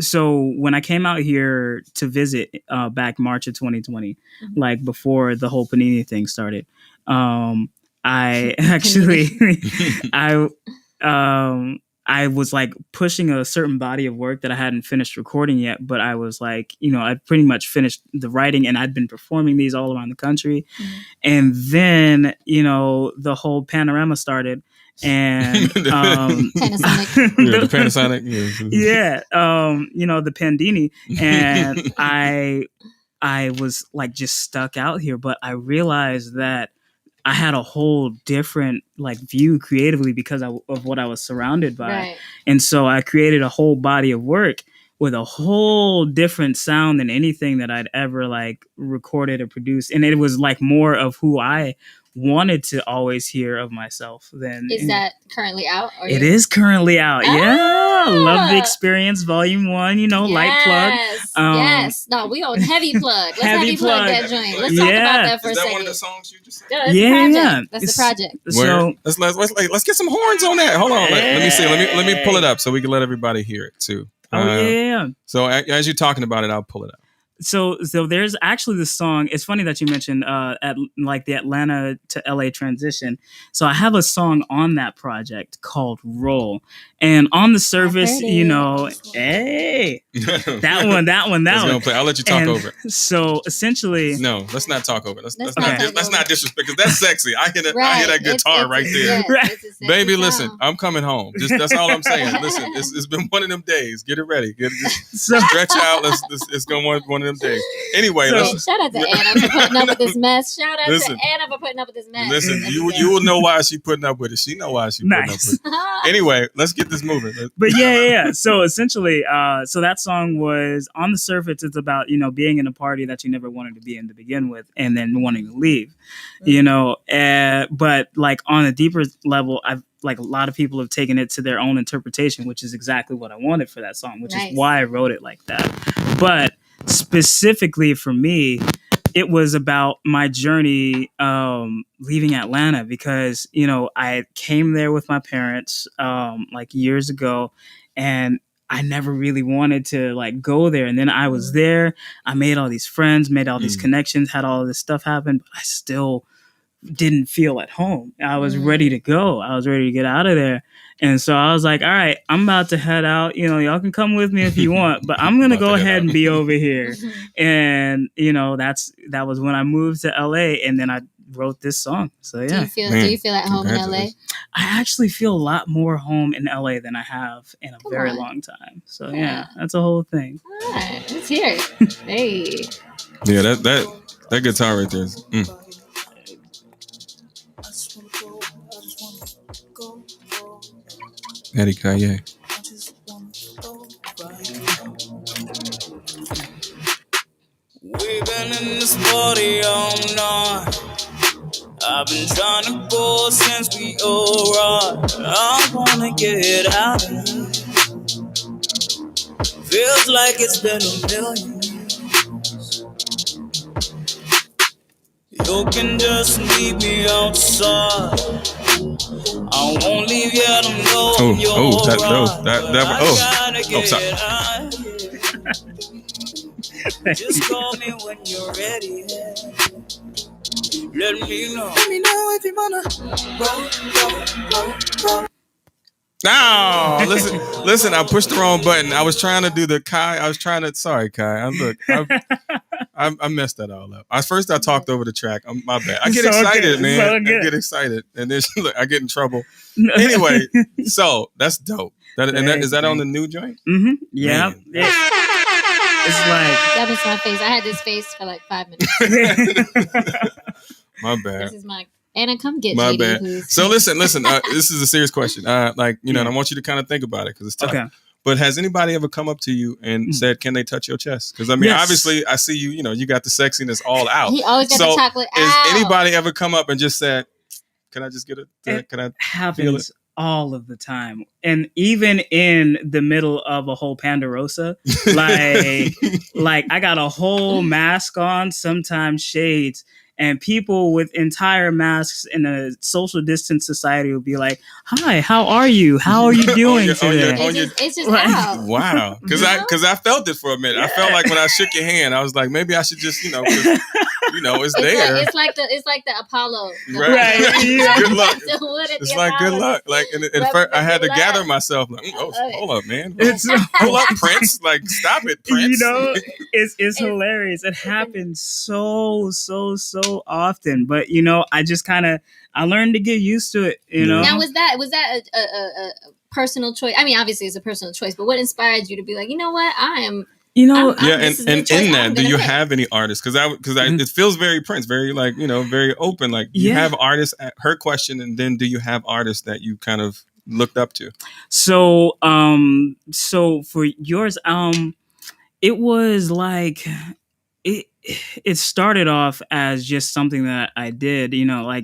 so when I came out here to visit back March of 2020, like before the whole Panini thing started, I actually, I was like pushing a certain body of work that I hadn't finished recording yet, but I was like, I'd pretty much finished the writing, and I'd been performing these all around the country. And then, the whole panorama started, and Panasonic. The Panasonic. The Pandini, and I was like just stuck out here, but I realized that I had a whole different like view creatively because of what I was surrounded by. Right. And so I created a whole body of work with a whole different sound than anything that I'd ever like recorded or produced. And it was like more of who I wanted to always hear of myself. That currently out? It is currently out. Love the Experience Volume 1, light plug. Yes. No, we on heavy plug. Let's heavy plug that joint. Let's talk about that for a second. Is that one of the songs you just said? That's the project. So let's get some horns on that. Hold on. Let me see. Let me pull it up so we can let everybody hear it too. So as you're talking about it, I'll pull it up. So there's actually this song. It's funny that you mentioned the Atlanta to LA transition. So I have a song on that project called Roll. And on the surface, hey, that one. Play. I'll let you talk over it. So essentially, no, let's not talk over it. Let's not disrespect, because that's sexy. I hear that guitar right there. Baby, listen, I'm coming home. That's all I'm saying. Listen, it's been one of them days. Get it ready. Stretch out. It's going one of them days. Anyway, shout out to Anna for putting up with this mess. Shout out to Anna for putting up with this mess. Listen, you will know why she putting up with it. She know why she putting up with it. Anyway, let's get this moving. But yeah. So essentially, so that song was, on the surface, it's about, being in a party that you never wanted to be in to begin with, and then wanting to leave, but like on a deeper level, I've like a lot of people have taken it to their own interpretation, which is exactly what I wanted for that song, which is why I wrote it like that. But specifically for me, it was about my journey leaving Atlanta, because I came there with my parents like years ago, and I never really wanted to like go there. And then I was there, I made all these friends, made all these connections, had all this stuff happen, but I still didn't feel at home. I was ready to go. I was ready to get out of there. And so I was like, all right, I'm about to head out. Y'all can come with me if you want, but I'm going to go ahead and be over here. And, that was when I moved to LA. And then I wrote this song. So Do yeah. you feel at home in LA? I actually feel a lot more home in LA than I have in a very long time. So yeah, that's a whole thing. All right, let's hear it. Hey. Yeah, that guitar right there is. Eddie Callier. We've been in this party all night. I've been trying to go since we arrived. I wanna get out of here. Feels like it's been a million years. You can just leave me outside. I won't leave yet. I'm knowing you're sorry. Just call me when you're ready. Let me know if you wanna roll. No, listen. I pushed the wrong button. I was trying to do the Kai. Sorry, Kai. I messed that all up. I talked over the track. My bad. I get excited, man. I get excited, and then I get in trouble. Anyway, so that's dope. Is that on the new joint? Mm-hmm. Yeah. It's like that was my face. I had this face for like 5 minutes. My bad. This is my Anna. Come get my JD, bad. please. So listen. This is a serious question. And I want you to kind of think about it because it's tough. Okay. But has anybody ever come up to you and said, "Can they touch your chest?" Because obviously, I see you. You got the sexiness all out. He always got the chocolate out. Has anybody ever come up and just said, "Can I just get it? Can I feel it?" All of the time, and even in the middle of a whole Pandarosa, like I got a whole mask on, sometimes shades, and people with entire masks in a social distance society will be like, "Hi, how are you? How are you doing today?" It's just out. Wow, because I felt it for a minute. Yeah. I felt like when I shook your hand, I was like, maybe I should just it's there. It's like the Apollo. Right. Good luck. It's like good luck. Like and first I had to gather myself. Like, hold up, man. Hold up, Prince. Like, stop it, Prince. It's hilarious. It happens so often, but I just I learned to get used to it. Now, was that a personal choice? I mean, obviously it's a personal choice, but what inspired you to be like, you know what, I am. And in that, do you have any artists? Because it feels very Prince, very very open. Like, you have artists. Her question, and then do you have artists that you kind of looked up to? So for yours, it was like it started off as just something that I did,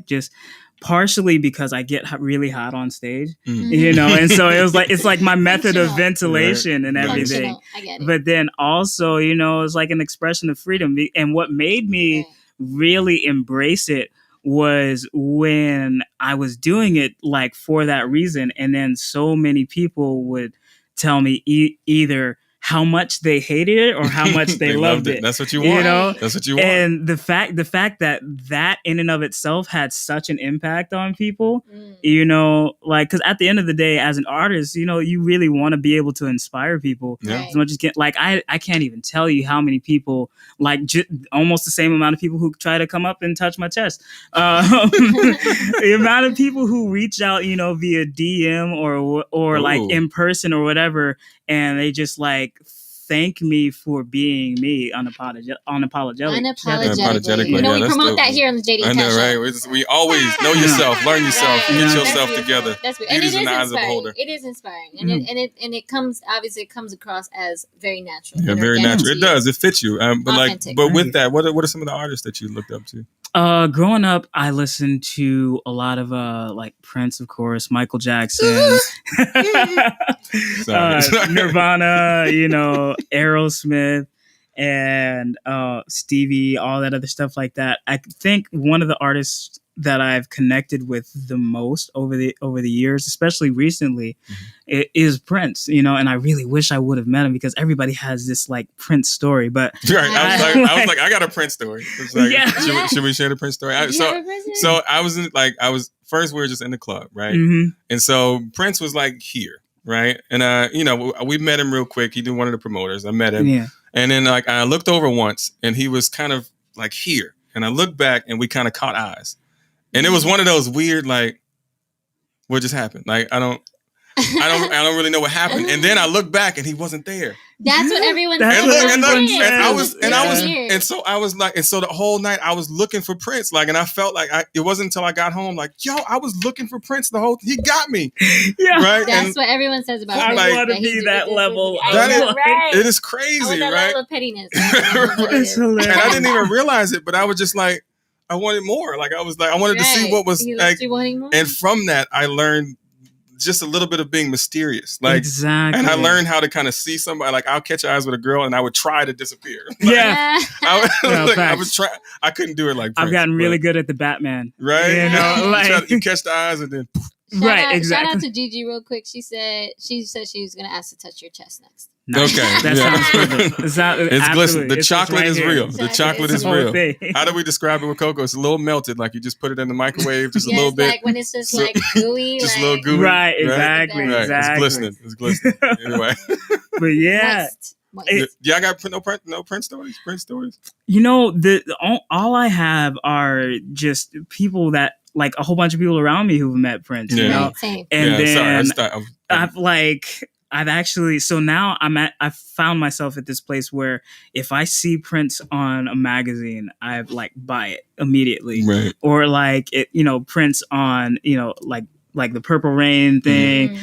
just partially because I get really hot on stage, and so it's like my method of ventilation and everything. I get it. But then also, it's like an expression of freedom. And what made me really embrace it was when I was doing it like for that reason. And then so many people would tell me either how much they hated it or how much they loved it. That's what you want. That's what you want. And the fact that in and of itself had such an impact on people, because at the end of the day, as an artist, you really want to be able to inspire people as much as you can. Like, I can't even tell you how many people, like almost the same amount of people who try to come up and touch my chest. The amount of people who reach out, via DM or like in person or whatever, and they just like thank me for being me unapologetically. We promote that here on the JD. I know, right? We always know yourself, learn yourself, get yourself together. That's and it is inspiring. It is inspiring, and it comes across as very natural. Yeah, very natural. It does. It fits you. But with that, what are some of the artists that you looked up to? Growing up, I listened to a lot of like Prince, of course, Michael Jackson, Nirvana, Aerosmith, and Stevie, all that other stuff like that. I think one of the artists that I've connected with the most over the years, especially recently, is Prince. And I really wish I would have met him because everybody has this like Prince story. But I was like, I got a Prince story. It's like, should we share the Prince story? So I was first, we were just in the club, right? Mm-hmm. And so Prince was like here, right? And we met him real quick. He did one of the promoters. I met him, and then like I looked over once, and he was kind of like here. and I looked back, and we kind of caught eyes, and it was one of those weird like, what just happened? Like I don't really know what happened. And then I looked back, and he wasn't there. That's what everyone That's says. what everyone And I was like, and so the whole night I was looking for Prince, like, and I felt like it wasn't until I got home, like, yo, I was looking for Prince he got me. Yeah. Right. That's what everyone says about Prince. I want to be that level. It is crazy, I want that right? level of pettiness. It's hilarious. And I didn't even realize it, but I was just like, I wanted more. Like I was like, I wanted to see what was like. And from that, I learned just a little bit of being mysterious, like exactly. And I learned how to kind of see somebody. Like I'll catch eyes with a girl, and I would try to disappear. Like, yeah, I was trying. I couldn't do it like Prince, I've gotten really good at the Batman, right? You know, like you catch the eyes, and then exactly. Shout out to Gigi real quick. She said she was gonna ask to touch your chest next. Nice. Okay, that sounds perfect. It's glistening. The chocolate is real. The chocolate is real. Thing. How do we describe it with cocoa? It's a little melted, like you just put it in the microwave, just a little bit. Like when it's just like gooey, just like, a little gooey. Right, exactly. Right. Exactly. It's glistening. Anyway, but yeah. I got no Prince stories. Prince stories. You know, all I have are just people that like a whole bunch of people around me who've met Prince. You know, same. And then I've actually, so now I found myself at this place where if I see Prince on a magazine, I like buy it immediately, right? Or like it, you know, Prince on, you know, like the Purple Rain thing.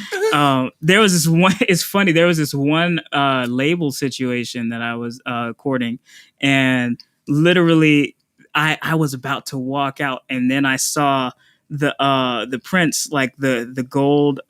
There was this one. It's funny. There was this one label situation that I was courting, and literally, I was about to walk out, and then I saw the Prince, like the gold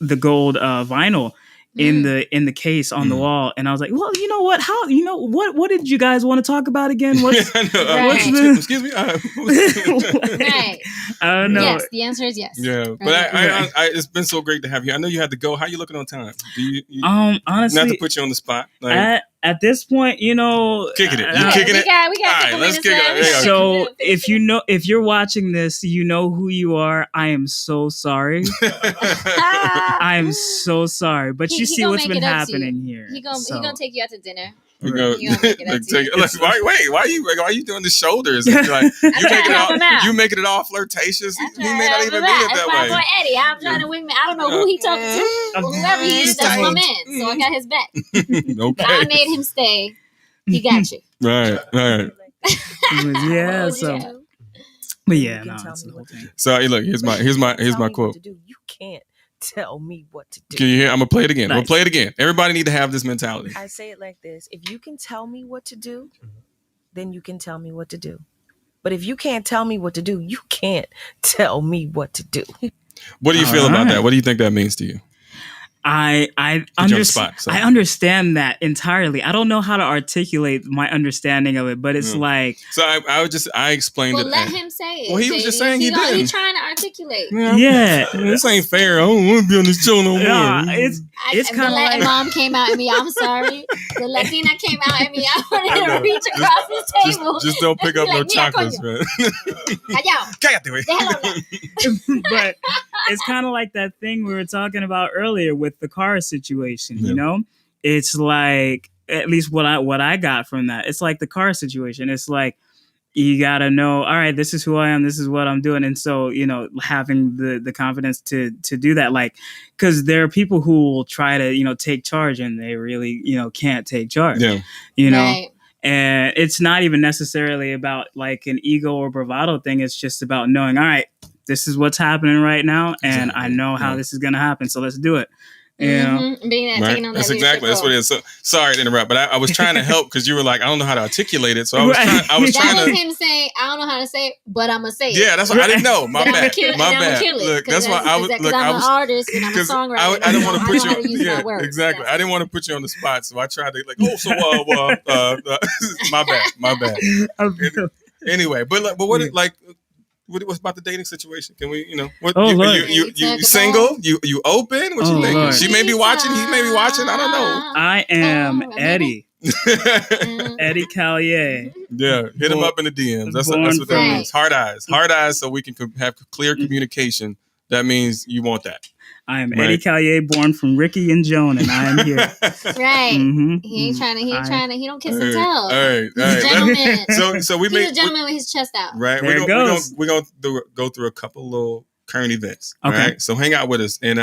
vinyl in the case on the wall, and I was like, well, you know what? What did you guys want to talk about again? Excuse me. Right. I don't know. Yes, the answer is yes. Yeah, but I it's been so great to have you. I know you had to go. How you looking on time? Do you honestly, not to put you on the spot. Like, at this point, you know, kicking it. You kicking it? We got all right, let's kick it. So if you're watching this, you know who you are. I am so sorry. I am so sorry. But you see what's been happening here. He gonna take you out to dinner. Why are you doing the shoulders? Like, you making it all flirtatious. He may not even mean it that way. My boy Eddie, I'm trying to wing me. I don't know who he talking to. Whoever he is, that's my man. So I got his back. Okay. I made him stay. He got you. Right. Yeah. So, but yeah, no, that's the whole thing. So look, here's my quote. You can't tell me what to do. Can you hear? I'm gonna play it again. Nice. We'll play it again. Everybody need to have this mentality. I say it like this: if you can tell me what to do, then you can tell me what to do. But if you can't tell me what to do, you can't tell me what to do. What do you feel about that? What do you think that means to you? I understand that entirely. I don't know how to articulate my understanding of it, but it's like. So I explained it. Well, let him say it. Well, he was just saying he did. He's trying to articulate. Yeah. This ain't fair. I don't want to be on this show no more. It's kind of like. The mom came out at me. I'm sorry. The Latina came out at me. I wanted to reach across this table. Just don't pick up no chocolates, man. But it's kind of like that thing we were talking about earlier with the car situation, you know? It's like, at least what I got from that, it's like the car situation. It's like, you gotta know, all right, this is who I am, this is what I'm doing. And so, you know, having the confidence to do that, like, because there are people who will try to, you know, take charge and they really, you know, can't take charge, you know? Right. And it's not even necessarily about like an ego or bravado thing. It's just about knowing, all right, this is what's happening right now. And I know how this is going to happen. So let's do it. You know? Taking on that's exactly what it is. So sorry to interrupt, but I was trying to help because you were like, I don't know how to articulate it. So I was trying to. Him saying, I don't know how to say it, but I'm gonna say it. Yeah, that's what I didn't know. My bad. My bad. Look, that's why I was. Look, I'm an artist and I'm a songwriter. I didn't want to put you. Yeah, exactly. I didn't want to put you on the spot, so I tried to like. My bad. Anyway, but what like. What's about the dating situation? Can we, you know, what you single? You open? What you think? Lord. She may be watching. He may be watching. I don't know. I am Eddie. Eddie Callier. Yeah, hit him up in the DMs. That's what that means. Hard eyes, so we can have clear communication. That means you want that. I am Right. Eddie Callier, born from Ricky and Joan, and I am here. Right. Mhm, He ain't mhm. trying to. He ain't I- trying to. He don't kiss All and tell. All right. He's a gentleman. So we He's made a gentleman with his chest out. right. There it goes. We're gonna go through a couple little current events. Okay. Right. So hang out with us and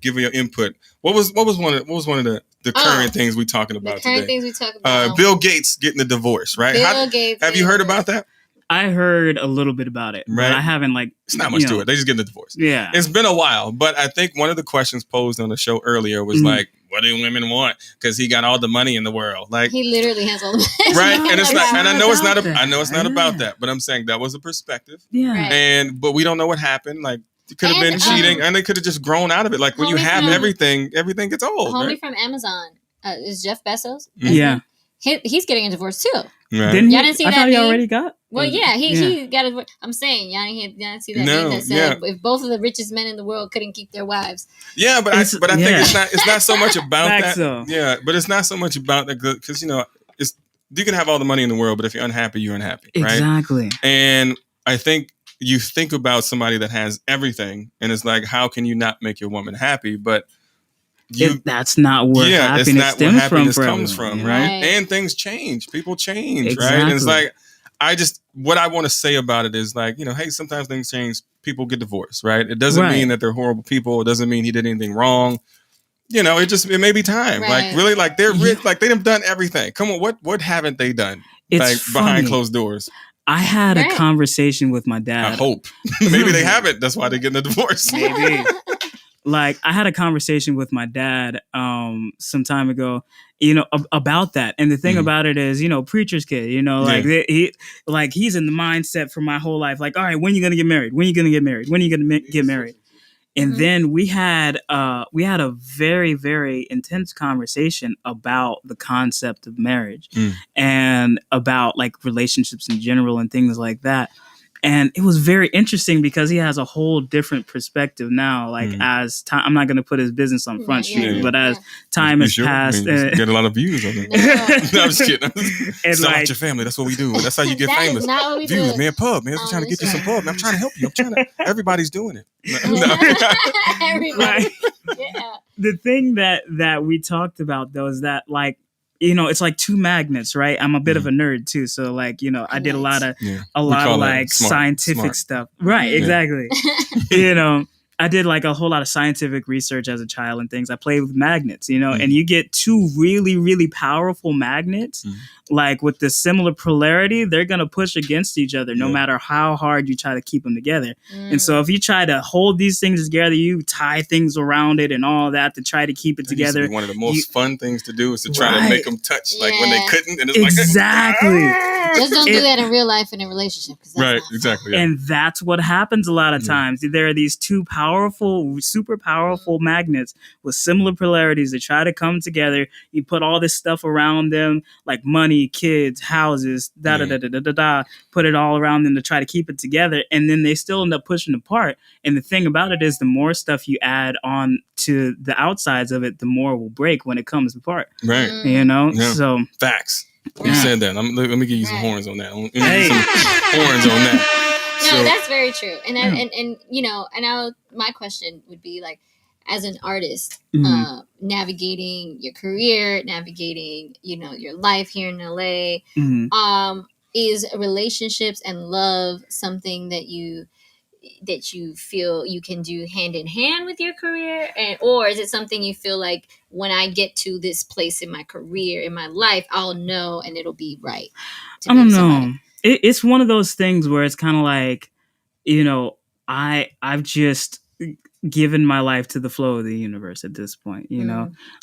give me your input. What was one of the current things we talking The about current today? things we talk about. Bill Gates getting a divorce. Right. Bill Gates. Have you heard about that? I heard a little bit about it, Right. but I haven't It's not much to it. They just getting a divorce. Yeah. It's been a while, but I think one of the questions posed on the show earlier was Mhm. like, what do women want? Because he got all the money in the world. Like, He literally has all the right. And it's not, and I know it's not, about I know it's not that. about that, but I'm saying that was a perspective. Yeah. Right. But we don't know what happened. Like, it could have been And, cheating, and they could have just grown out of it. Like when you homie have from- everything gets old. Homie Right? from Amazon is Jeff Bezos. Yeah. He's getting a divorce too. Right. Didn't Y'all didn't see I that thought he meme? already got. Well, yeah, he got a. I'm saying, y'all didn't see that No, meme that said if both of the richest men in the world couldn't keep their wives. Yeah, but I think it's not so much about Back that. so. Yeah, but it's not so much about that because it's you can have all the money in the world, but if you're unhappy, you're unhappy, right? Exactly. And I think you think about somebody that has everything, and it's like, how can you not make your woman happy? But that's not where happiness it's not stems where happiness from. comes from, right? Right. And things change, people change, Exactly. right? And it's like, what I want to say about it is like, hey, sometimes things change. People get divorced, right? It doesn't Right. mean that they're horrible people. It doesn't mean he did anything wrong. It may be time. Right. Like really, like they're rich, like they've done everything. Come on, what haven't they done? It's like funny. behind closed doors. I had Right. a conversation with my dad. I hope. Maybe they haven't. That's why they're getting a divorce. Maybe. Like I had a conversation with my dad some time ago, about that. And the thing Mhm. about it is, preacher's kid, like he's in the mindset for my whole life. Like, all right, when you gonna get married? When you gonna get married? When you gonna get married? And Mhm. then we had a very, very intense conversation about the concept of marriage and about like relationships in general and things like that. And it was very interesting because he has a whole different perspective now. Like as time, I'm not going to put his business on Front Yeah, Street, yeah. but as Yeah. time You has sure? passed, You get a lot of views on it. No. No, I'm just kidding. And Sell out like- your family. That's what we do. That's how you get That is famous. not what we Views, do. man. Pub, man. I'm On trying to this get you some show. pub. Man, I'm trying to help you. Everybody's doing it. Everybody. Right. Yeah. the thing that we talked about though is that like it's like two magnets, right? I'm a bit of a nerd too, so like I did a lot of Yeah. a We lot call of that like smart. scientific stuff, right? Yeah. Exactly. I did like a whole lot of scientific research as a child and things. I played with magnets, and you get two really, really powerful magnets, like with the similar polarity, they're gonna push against each other no Yeah. matter how hard you try to keep them together. Mm. And so if you try to hold these things together, you tie things around it and all that to try to keep it That used to together. be one of the most fun things to do is to try to Right. make them touch, like when they Yeah. couldn't, and it's Exactly. like Just don't do It- that in real life in a relationship. 'Cause that's right, not fun. exactly. Yeah. And that's what happens a lot of Yeah. times. There are these two super powerful magnets with similar polarities that try to come together. You put all this stuff around them, like money, kids, houses, put it all around them to try to keep it together. And then they still end up pushing apart. And the thing about it is the more stuff you add on to the outsides of it, the more it will break when it comes apart. Right. Mm. Yeah. So Facts. You Right. said that. Let me give you some Right. horns on that. Let me give Hey. you some horns on that. No, So- that's very true. And Yeah. my question would be like, as an artist, Mhm. navigating your career, navigating your life here in LA, mhm. is relationships and love something that you feel you can do hand in hand with your career, or is it something you feel like when I get to this place in my career, in my life, I'll know and it'll be right to I be don't with know. somebody? It's one of those things where it's kind of like, I've just given my life to the flow of the universe at this point,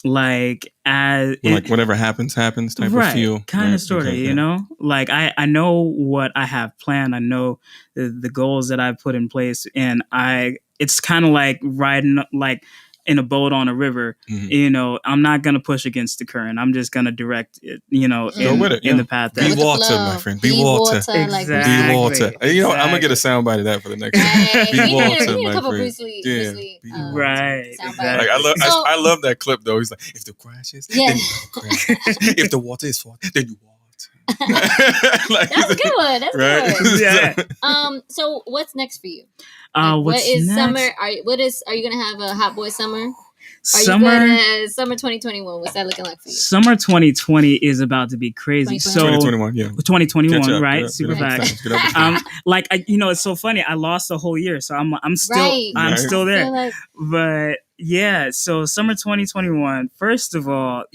like as Like whatever happens type of feel. kind Right, of sort of, okay, like I know what I have planned. I know the goals that I've put in place, and it's kind of like riding like in a boat on a river. Mhm. I'm not gonna push against the current. I'm just gonna direct it, Go with it, in yeah. the path Be that With the water, flow. my friend. Be water. Like Exactly. Be water. And, I'm gonna get a Exactly. soundbite of that for the next Right. Be We need water, a my couple friend. Bruce Lee. Yeah. Bruce Lee, Be Right, soundbite. exactly. Like I love that clip though. He's like, if the grass is, Yeah. then you grass. If the water is water, then you water. Like, That's a good one. That's a right? good one. Yeah. So what's next for you? Like, What's what is next? summer? Are you gonna have a hot boy summer? Summer. Summer 2021? What's that looking like for you? Summer 2020 is about to be crazy. 2021. So 2021, yeah. 2021, Catch up, right? get up, Super get up facts. with the times, Like it's so funny. I lost the whole year, so I'm still Right. I'm Right. still I there. feel like But yeah, so summer 2021. First of all,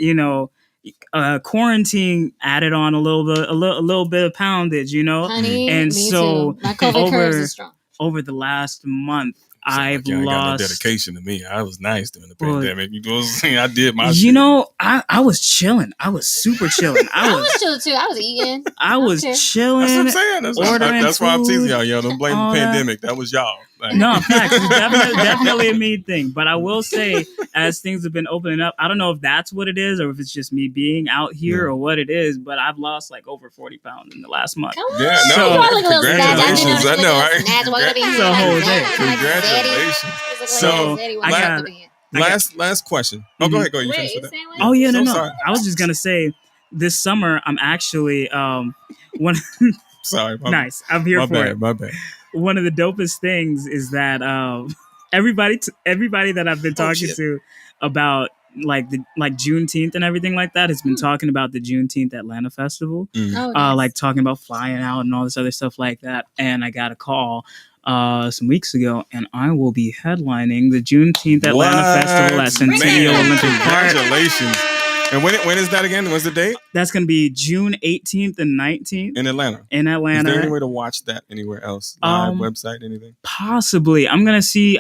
quarantine added on a little bit of poundage, honey, and me so too. My COVID curves over is strong. over the last month, I've you ain't got no lost. dedication to me. I was nice during the Well, pandemic. You know what I'm saying? I did my shit. I was chilling. I was super chilling. I was chill too. I was eating. I was Okay. chilling. That's what I'm saying. That's why I'm teasing food, y'all. Y'all don't blame the all that. pandemic. That was y'all. Like, No, facts. It's definitely a me thing. But I will say, as things have been opening up, I don't know if that's what it is or if it's just me being out here or what it is, but I've lost like over 40 pounds in the last month. Come on. Yeah, no. You are looking a little Congratulations. snatched. I know, right? It's a whole day. Congratulations. So, I got- Last question. Oh, go ahead. You finish with that. Oh yeah, no. Sorry. I was just gonna say, this summer I'm actually one. Sorry. Nice. I'm here for it. My bad. One of the dopest things is that everybody that I've been talking to about like Juneteenth and everything like that has been talking about the Juneteenth Atlanta Festival. Oh, nice. Like talking about flying out and all this other stuff like that. And I got a call some weeks ago, and I will be headlining the Juneteenth Atlanta Festival at Centennial Olympic Park. Congratulations. And when is that again? What's the date? That's going to be June 18th and 19th. In Atlanta. Is there any way to watch that anywhere else? Live, website, anything? Possibly. I'm gonna see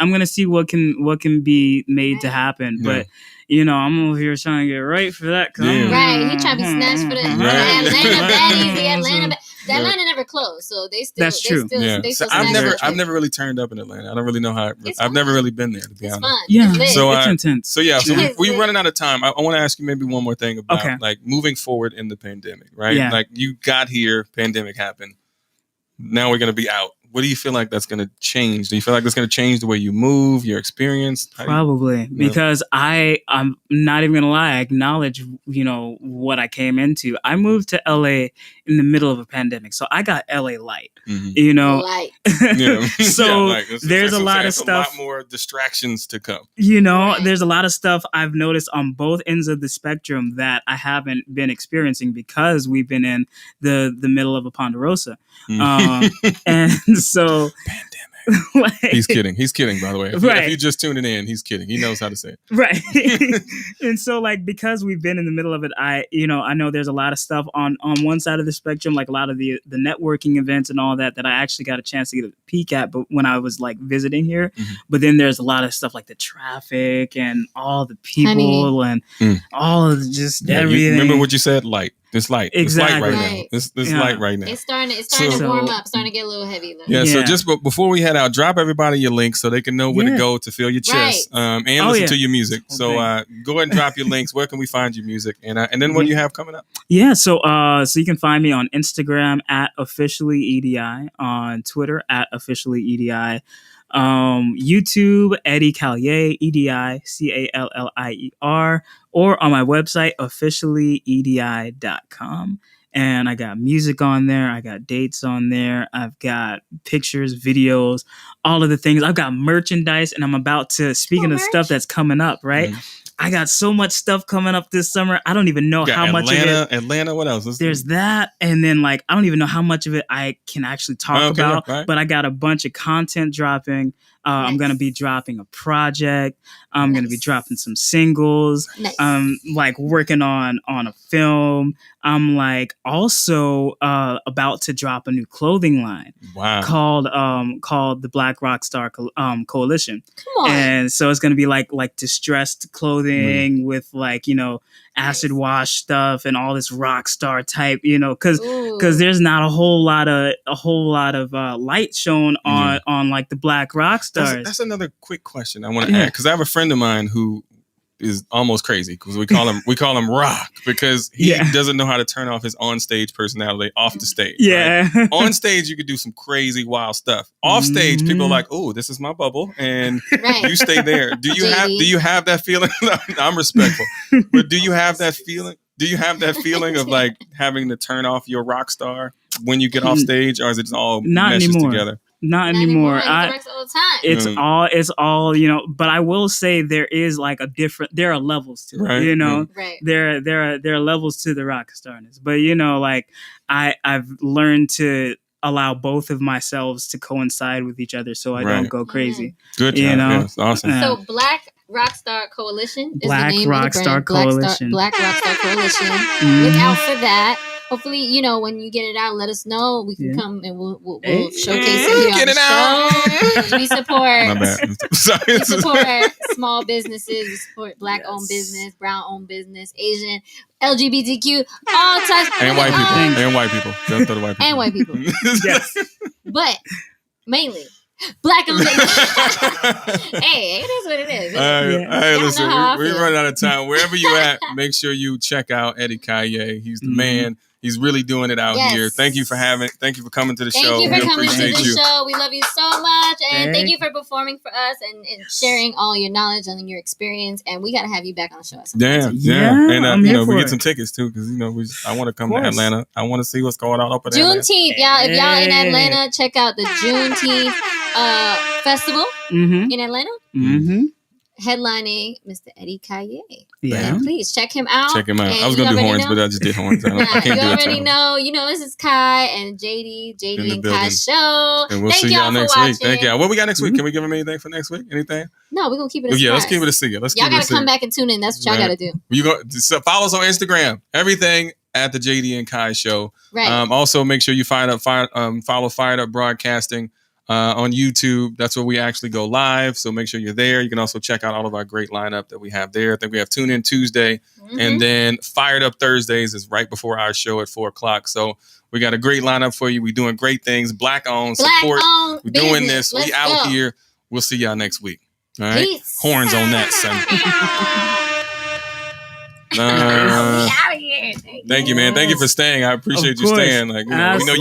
what can be made to happen. But I'm over here trying to get right for that. Right. He trying to be snatched for the Atlanta baddies. The Atlanta never closed, so they still. That's true. They still I've never really turned up in Atlanta. I don't really know how. I've never really been there, to be honest. Fun. Yeah. So it's intense. So we're running out of time. I want to ask you maybe one more thing about like moving forward in the pandemic, right? Yeah. Like you got here, pandemic happened. Now we're gonna be out. What do you feel like that's going to change? Do you feel like that's going to change the way you move, your experience? Probably, because I'm not even going to lie. I acknowledge, what I came into. I moved to LA in the middle of a pandemic, so I got LA light. Light. So there's a lot of stuff. A lot more distractions to come. There's a lot of stuff I've noticed on both ends of the spectrum that I haven't been experiencing because we've been in the middle of a Ponderosa. And so pandemic. He's kidding, by the way. If you're just tuning in, he's kidding. He knows how to say it. Right. And so because we've been in the middle of it, I know there's a lot of stuff on one side of the spectrum, like a lot of the networking events and all that I actually got a chance to get a peek at, but when I was like visiting here. But then there's a lot of stuff like the traffic and all the people and all of just everything. Remember what you said? Light. It's light. Exactly. It's light right now. It's light right now. It's starting to warm up. Starting to get a little heavy. So just before we head out, drop everybody your links so they can know where to go to feel your chest and listen to your music. So go ahead and drop your links. Where can we find your music? And then what do you have coming up? Yeah, so you can find me on Instagram at officiallyedi, on Twitter at officiallyedi. YouTube, Eddie Callier, EDICALLIER, or on my website, officiallyedi.com. And I got music on there. I got dates on there. I've got pictures, videos, all of the things. I've got merchandise, and I'm about to, speaking of stuff that's coming up, right? I got so much stuff coming up this summer. I don't even know how much of it. Atlanta, what else? There's that. And then I don't even know how much of it I can actually talk about. Right. But I got a bunch of content dropping. I'm going to be dropping a project. I'm going to be dropping some singles. I'm working on a film. I'm also about to drop a new clothing line. Wow. Called the Black Rockstar Coalition. Come on. And so it's going to be like distressed clothing with acid wash stuff and all this rock star type, because there's not a whole lot of light shown on the Black rock stars. That's another quick question I want to add, because I have a friend of mine who is almost crazy, because we call him Rock, because he doesn't know how to turn off his on-stage personality off the stage. Yeah. Right? On stage, you could do some crazy, wild stuff. Off stage, people are like, "Oh, this is my bubble," and you stay there. Do you have that feeling? I'm respectful, but do you have that feeling? Do you have that feeling of like having to turn off your rock star when you get off stage, or is it all Not meshes anymore. together? Not anymore. It works all the time. It's all, but I will say there is like there are levels to Right. it, Right. there are levels to the rock starness, but like I've learned to allow both of myselves to coincide with each other so I don't go crazy. Good job. Yeah, it's awesome. So Black Rockstar Coalition is Black the name of the brand. Coalition. Black Rockstar Coalition. Look out for that. Hopefully, when you get it out, let us know. We can come and we'll showcase it here on the show. We support. My bad. Sorry. We support small businesses. We support Black-owned business, brown-owned business, Asian, LGBTQ, all types. And white people. And white people. Don't throw the white people. And white people. Yes. But mainly Black-owned business. Hey, it is what it is. Hey, listen, we're running out of time. Wherever you at, make sure you check out Eddie Callier. He's the man. He's really doing it out here. Thank you for coming to the show. Thank you for coming to appreciate the you. show. We love you so much. And thank you for performing for us and sharing all your knowledge and your experience. And we got to have you back on the show. Yeah. And, we get it. some tickets too, because, I want to come to Atlanta. I want to see what's going on up in Atlanta. Juneteenth, y'all. If y'all in Atlanta, check out the Juneteenth festival in Atlanta. Mm-hmm. Headlining Mr. Eddie Callier. Yeah. And please check him out. Check him out. I was going to do horns, but I just did horns. I can't do it. You already know. This is Kai and JD and Kai's show. And we'll see y'all next week. Thank y'all. What we got next week? Can we give them anything for next week? Anything? No, we're going to keep it a surprise. Yeah, let's keep it a secret. Y'all got to come back and tune in. That's what y'all got to do. So follow us on Instagram. Everything at the JD and Kai show. Right. Also, make sure you follow Fired Up Broadcasting on YouTube. That's where we actually go live. So make sure you're there. You can also check out all of our great lineup that we have there. I think we have Tune In Tuesday, and then Fired Up Thursdays is right before our show at 4:00. So we got a great lineup for you. We're doing great things. Black owned support. We're doing this. We out here. We'll see y'all next week. All right. Peace. Horns on that, son. We out of here. Thank you, man. Thank you for staying. I appreciate you staying. We know you